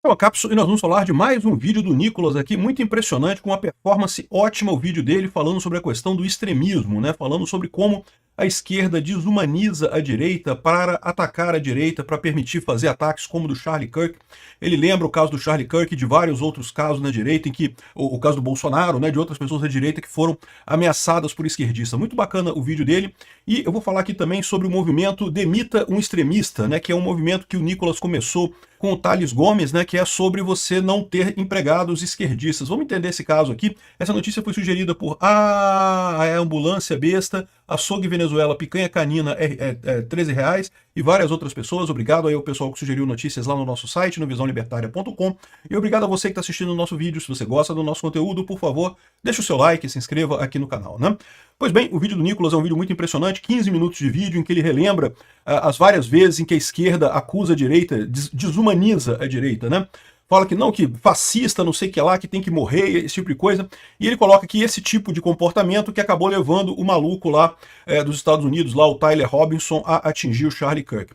É uma cápsula e nós vamos falar de mais um vídeo do Nicolas aqui, muito impressionante, com uma performance ótima, o vídeo dele falando sobre a questão do extremismo, né? Falando sobre como a esquerda desumaniza a direita para atacar a direita, para permitir fazer ataques como o do Charlie Kirk. Ele lembra o caso do Charlie Kirk e de vários outros casos na direita, em que o caso do Bolsonaro, né, de outras pessoas da direita que foram ameaçadas por esquerdistas. Muito bacana o vídeo dele. E eu vou falar aqui também sobre o movimento Demita um Extremista, né, que é um movimento que o Nicolas começou com o Thales Gomes, né, que é sobre você não ter empregados esquerdistas. Vamos entender esse caso aqui. Essa notícia foi sugerida por a Ambulância Besta, Açougue Venezuela, Picanha Canina, R$13, e várias outras pessoas. Obrigado aí ao pessoal que sugeriu notícias lá no nosso site, no visãolibertaria.com. E obrigado a você que está assistindo o nosso vídeo. Se você gosta do nosso conteúdo, por favor, deixe o seu like e se inscreva aqui no canal, né? Pois bem, o vídeo do Nicolas é um vídeo muito impressionante, 15 minutos de vídeo em que ele relembra as várias vezes em que a esquerda acusa a direita, desumaniza a direita, né? Fala que não, que fascista, não sei o que lá, que tem que morrer, esse tipo de coisa. E ele coloca aqui esse tipo de comportamento que acabou levando o maluco lá dos Estados Unidos, lá o Tyler Robinson, a atingir o Charlie Kirk.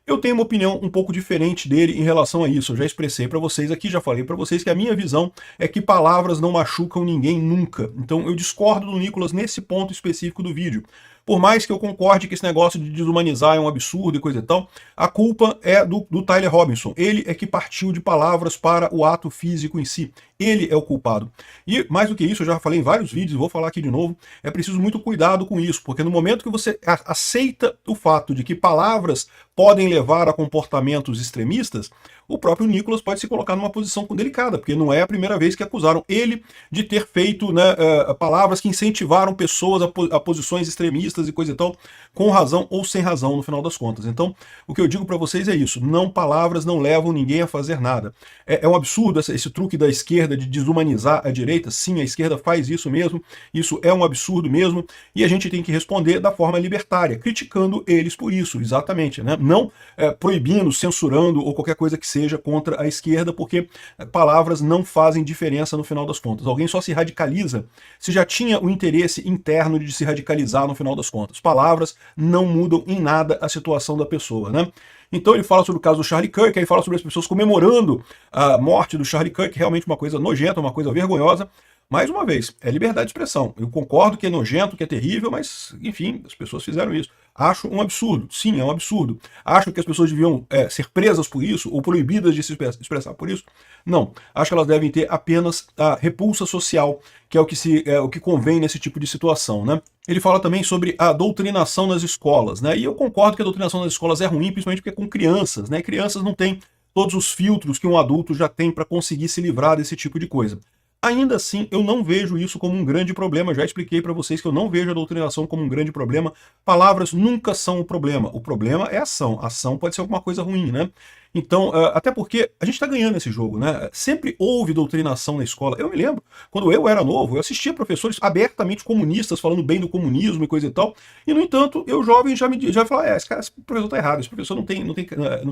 Eu tenho uma opinião um pouco diferente dele em relação a isso. Eu já expressei para vocês aqui, já falei para vocês que a minha visão é que palavras não machucam ninguém nunca. Então eu discordo do Nicolas nesse ponto específico do vídeo. Por mais que eu concorde que esse negócio de desumanizar é um absurdo e coisa e tal, a culpa é do Tyler Robinson. Ele é que partiu de palavras para o ato físico em si. Ele é o culpado. E mais do que isso, eu já falei em vários vídeos, vou falar aqui de novo, é preciso muito cuidado com isso, porque no momento que você aceita o fato de que palavras podem levar a comportamentos extremistas, o próprio Nicolas pode se colocar numa posição delicada, porque não é a primeira vez que acusaram ele de ter feito, né, palavras que incentivaram pessoas a posições extremistas e coisa e tal, com razão ou sem razão, no final das contas. Então, o que eu digo para vocês é isso, não, palavras não levam ninguém a fazer nada. É um absurdo esse truque da esquerda de desumanizar a direita. Sim, a esquerda faz isso mesmo, isso é um absurdo mesmo, e a gente tem que responder da forma libertária, criticando eles por isso, exatamente, né? Não proibindo, censurando ou qualquer coisa que seja contra a esquerda, porque palavras não fazem diferença no final das contas. Alguém só se radicaliza se já tinha o interesse interno de se radicalizar no final das contas. Palavras não mudam em nada a situação da pessoa, né? Então ele fala sobre o caso do Charlie Kirk, aí fala sobre as pessoas comemorando a morte do Charlie Kirk, realmente uma coisa nojenta, uma coisa vergonhosa. Mais uma vez, é liberdade de expressão. Eu concordo que é nojento, que é terrível, mas, enfim, as pessoas fizeram isso. Acho um absurdo. Sim, é um absurdo. Acho que as pessoas deviam ser presas por isso ou proibidas de se expressar por isso? Não. Acho que elas devem ter apenas a repulsa social, que é o que convém nesse tipo de situação, né? Ele fala também sobre a doutrinação nas escolas, né? E eu concordo que a doutrinação nas escolas é ruim, principalmente porque é com crianças, né? Crianças não têm todos os filtros que um adulto já tem para conseguir se livrar desse tipo de coisa. Ainda assim, eu não vejo isso como um grande problema. Já expliquei para vocês que eu não vejo a doutrinação como um grande problema. Palavras nunca são o problema. O problema é a ação. A ação pode ser alguma coisa ruim, né? Então, até porque a gente está ganhando esse jogo, né? Sempre houve doutrinação na escola. Eu me lembro, quando eu era novo, eu assistia professores abertamente comunistas falando bem do comunismo e coisa e tal. E, no entanto, eu jovem já falava, esse professor está errado, esse professor não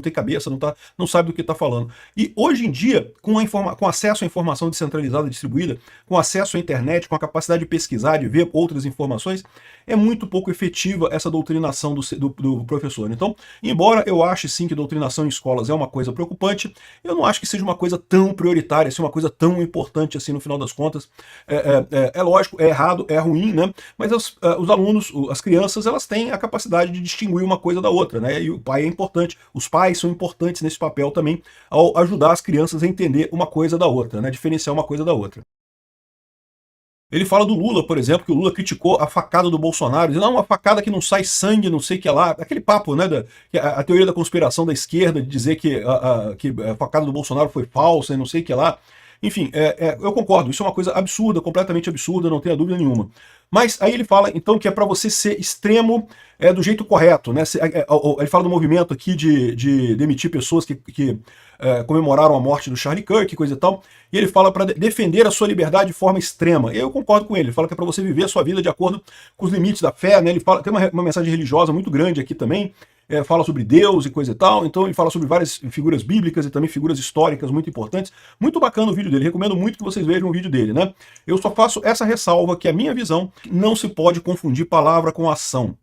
tem cabeça, não sabe do que está falando. E hoje em dia, com acesso à informação descentralizada e distribuída, com acesso à internet, com a capacidade de pesquisar, de ver outras informações, é muito pouco efetiva essa doutrinação do professor. Então, embora eu ache sim que doutrinação em escolas é uma coisa preocupante, eu não acho que seja uma coisa tão prioritária, assim, uma coisa tão importante assim no final das contas. É lógico, é errado, é ruim, né? Mas os alunos, as crianças, elas têm a capacidade de distinguir uma coisa da outra, né? E o pai é importante, os pais são importantes nesse papel também, ao ajudar as crianças a entender uma coisa da outra, né? Diferenciar uma coisa da outra. Ele fala do Lula, por exemplo, que o Lula criticou a facada do Bolsonaro, dizendo, não, uma facada que não sai sangue, não sei o que lá. Aquele papo, né, a teoria da conspiração da esquerda, de dizer que a facada do Bolsonaro foi falsa e não sei o que lá. Enfim, eu concordo, isso é uma coisa absurda, completamente absurda, não tenha dúvida nenhuma. Mas aí ele fala, então, que é para você ser extremo do jeito correto, né? Ele fala do movimento aqui de demitir pessoas que comemoraram a morte do Charlie Kirk, coisa e tal, e ele fala para defender a sua liberdade de forma extrema. E eu concordo com ele fala que é para você viver a sua vida de acordo com os limites da fé, né? Ele fala, tem uma mensagem religiosa muito grande aqui também, fala sobre Deus e coisa e tal, então ele fala sobre várias figuras bíblicas e também figuras históricas muito importantes. Muito bacana o vídeo dele, recomendo muito que vocês vejam o vídeo dele, né? Eu só faço essa ressalva, que a minha visão, não se pode confundir palavra com ação.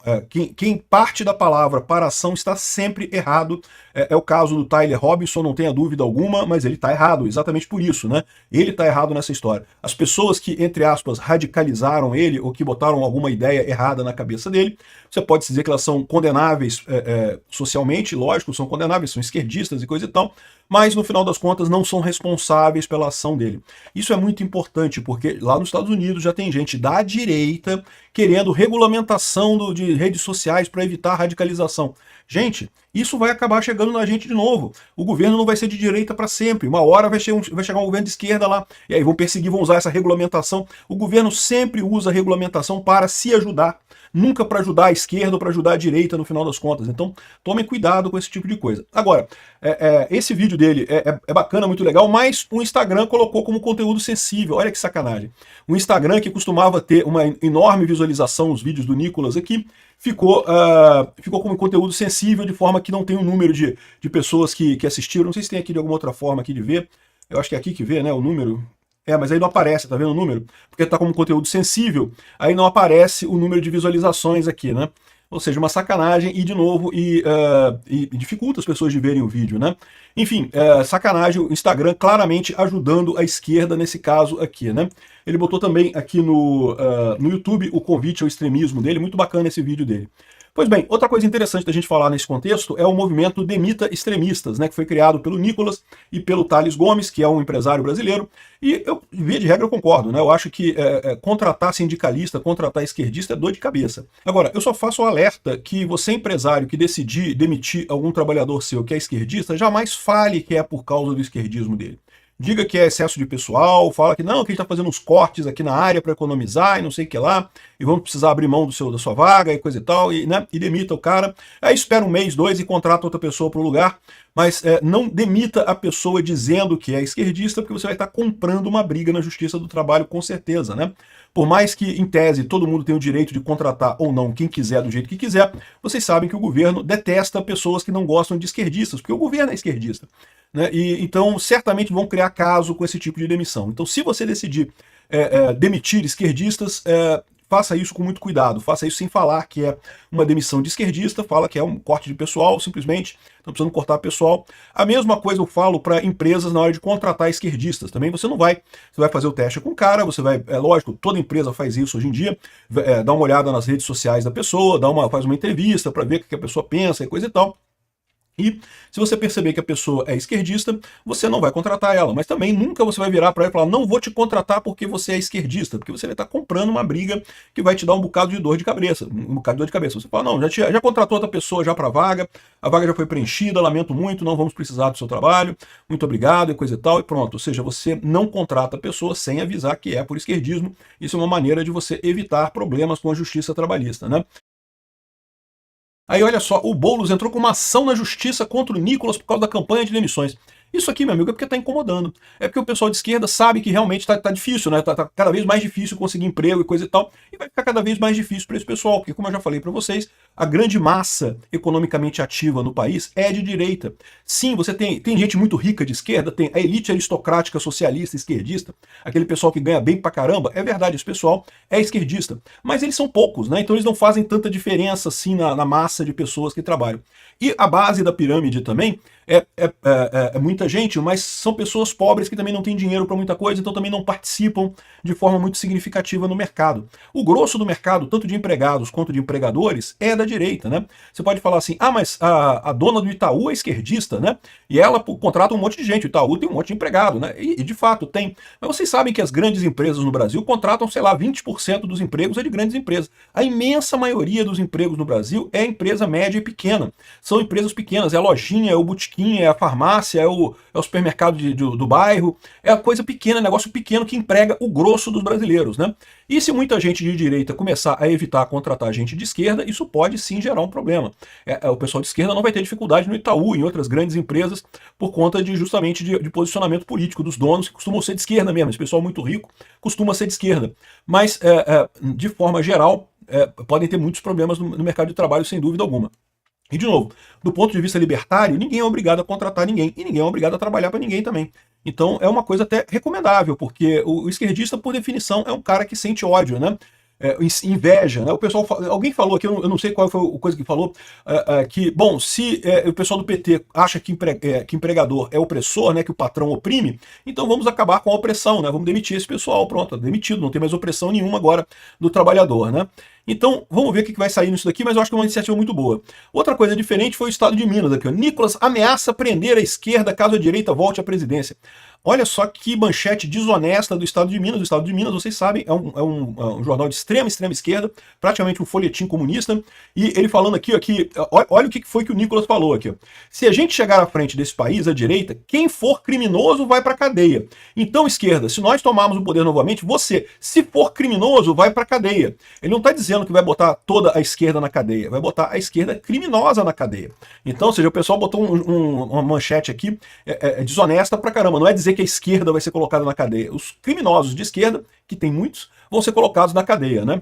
Quem parte da palavra para a ação está sempre errado. É o caso do Tyler Robinson, não tenha dúvida alguma, mas ele está errado, exatamente por isso, né? Ele está errado nessa história. As pessoas que, entre aspas, radicalizaram ele ou que botaram alguma ideia errada na cabeça dele, você pode dizer que elas são condenáveis socialmente, lógico, são condenáveis, são esquerdistas e coisa e tal, mas no final das contas não são responsáveis pela ação dele. Isso é muito importante, porque lá nos Estados Unidos já tem gente da direita querendo regulamentação de redes sociais para evitar radicalização. Gente, isso vai acabar chegando na gente de novo. O governo não vai ser de direita para sempre. Uma hora vai chegar um governo de esquerda lá, e aí vão perseguir, vão usar essa regulamentação. O governo sempre usa a regulamentação para se ajudar, nunca para ajudar a esquerda ou para ajudar a direita no final das contas. Então, tomem cuidado com esse tipo de coisa. Agora, esse vídeo dele é bacana, muito legal, mas o Instagram colocou como conteúdo sensível. Olha que sacanagem. O Instagram, que costumava ter uma enorme visualização, os vídeos do Nicolas aqui, ficou como conteúdo sensível, de forma que não tem um número de pessoas que assistiram. Não sei se tem aqui de alguma outra forma aqui de ver. Eu acho que é aqui que vê, né, o número. Mas aí não aparece, tá vendo o número? Porque tá como conteúdo sensível, aí não aparece o número de visualizações aqui, né? Ou seja, uma sacanagem e, de novo, dificulta as pessoas de verem o vídeo, né? Enfim, sacanagem, o Instagram claramente ajudando a esquerda nesse caso aqui, né? Ele botou também aqui no YouTube o convite ao extremismo dele, muito bacana esse vídeo dele. Pois bem, outra coisa interessante da gente falar nesse contexto é o movimento Demita Extremistas, né, que foi criado pelo Nicolas e pelo Thales Gomes, que é um empresário brasileiro, e eu, via de regra, eu concordo, né, eu acho que contratar sindicalista, contratar esquerdista é dor de cabeça. Agora, eu só faço o alerta que você, empresário, que decidir demitir algum trabalhador seu que é esquerdista, jamais fale que é por causa do esquerdismo dele. Diga que é excesso de pessoal, fala que não, que a gente está fazendo uns cortes aqui na área para economizar e não sei o que lá, e vamos precisar abrir mão da sua vaga e coisa e tal, né, e demita o cara. Aí espera um mês, dois e contrata outra pessoa para o lugar, mas não demita a pessoa dizendo que é esquerdista, porque você vai estar comprando uma briga na Justiça do Trabalho, com certeza, né? Por mais que, em tese, todo mundo tem o direito de contratar ou não quem quiser do jeito que quiser, vocês sabem que o governo detesta pessoas que não gostam de esquerdistas, porque o governo é esquerdista, né? Então, certamente vão criar caso com esse tipo de demissão. Então, se você decidir demitir esquerdistas, faça isso com muito cuidado, faça isso sem falar que é uma demissão de esquerdista, fala que é um corte de pessoal, simplesmente, estão precisando cortar pessoal. A mesma coisa eu falo para empresas na hora de contratar esquerdistas, também você vai fazer o teste com o cara, você vai, lógico, toda empresa faz isso hoje em dia, dá uma olhada nas redes sociais da pessoa, faz uma entrevista para ver o que a pessoa pensa e coisa e tal. E se você perceber que a pessoa é esquerdista, você não vai contratar ela, mas também nunca você vai virar para ela e falar, não vou te contratar porque você é esquerdista, porque você vai estar comprando uma briga que vai te dar um bocado de dor de cabeça, Você fala, não, já contratou outra pessoa já para a vaga já foi preenchida, lamento muito, não vamos precisar do seu trabalho, muito obrigado e coisa e tal, e pronto. Ou seja, você não contrata a pessoa sem avisar que é por esquerdismo. Isso é uma maneira de você evitar problemas com a justiça trabalhista, né? Aí olha só, o Boulos entrou com uma ação na justiça contra o Nicolas por causa da campanha de demissões. Isso aqui, meu amigo, é porque está incomodando. É porque o pessoal de esquerda sabe que realmente tá difícil, né? Tá cada vez mais difícil conseguir emprego e coisa e tal. E vai ficar cada vez mais difícil para esse pessoal, porque, como eu já falei para vocês, a grande massa economicamente ativa no país é de direita. Sim, você tem gente muito rica de esquerda, tem a elite aristocrática socialista, esquerdista, aquele pessoal que ganha bem pra caramba. É verdade, esse pessoal é esquerdista. Mas eles são poucos, né? Então eles não fazem tanta diferença assim na massa de pessoas que trabalham. E a base da pirâmide também é muita gente, mas são pessoas pobres que também não têm dinheiro para muita coisa, então também não participam de forma muito significativa no mercado. O grosso do mercado, tanto de empregados quanto de empregadores, é da direita, né? Você pode falar assim, mas a dona do Itaú é esquerdista, né? E ela contrata um monte de gente, o Itaú tem um monte de empregado, né? E de fato tem. Mas vocês sabem que as grandes empresas no Brasil contratam, sei lá, 20% dos empregos é de grandes empresas. A imensa maioria dos empregos no Brasil é empresa média e pequena. São empresas pequenas, é a lojinha, é o botequim, é a farmácia, é o supermercado do bairro, é a coisa pequena, negócio pequeno que emprega o grosso dos brasileiros, né? E se muita gente de direita começar a evitar contratar gente de esquerda, isso pode sim gerar um problema. O pessoal de esquerda não vai ter dificuldade no Itaú, em outras grandes empresas, por conta justamente de posicionamento político dos donos, que costumam ser de esquerda mesmo. Esse pessoal muito rico costuma ser de esquerda. Mas, de forma geral, podem ter muitos problemas no mercado de trabalho, sem dúvida alguma. E, de novo, do ponto de vista libertário, ninguém é obrigado a contratar ninguém, e ninguém é obrigado a trabalhar para ninguém também. Então é uma coisa até recomendável, porque o esquerdista, por definição, é um cara que sente ódio, né? inveja, né? O pessoal, alguém falou aqui, eu não sei qual foi a coisa que falou, que, bom, se o pessoal do PT acha que empregador é opressor, né, que o patrão oprime, então vamos acabar com a opressão, né? Vamos demitir esse pessoal, pronto, demitido, não tem mais opressão nenhuma agora do trabalhador, né? Então, vamos ver o que vai sair nisso daqui, mas eu acho que é uma iniciativa muito boa. Outra coisa diferente foi o estado de Minas aqui, ó. Nicolas ameaça prender a esquerda caso a direita volte à presidência. Olha só que manchete desonesta do Estado de Minas. O Estado de Minas, vocês sabem, é um jornal de extrema esquerda, praticamente um folhetim comunista. E ele falando aqui, ó, que, olha o que foi que o Nicolas falou aqui. Ó. Se a gente chegar à frente desse país, à direita, quem for criminoso vai para a cadeia. Então, esquerda, se nós tomarmos o poder novamente, você, se for criminoso, vai para a cadeia. Ele não está dizendo que vai botar toda a esquerda na cadeia, vai botar a esquerda criminosa na cadeia. Então, ou seja, o pessoal botou uma manchete aqui desonesta pra caramba. Não é dizer que a esquerda vai ser colocada na cadeia. Os criminosos de esquerda, que tem muitos, vão ser colocados na cadeia, né?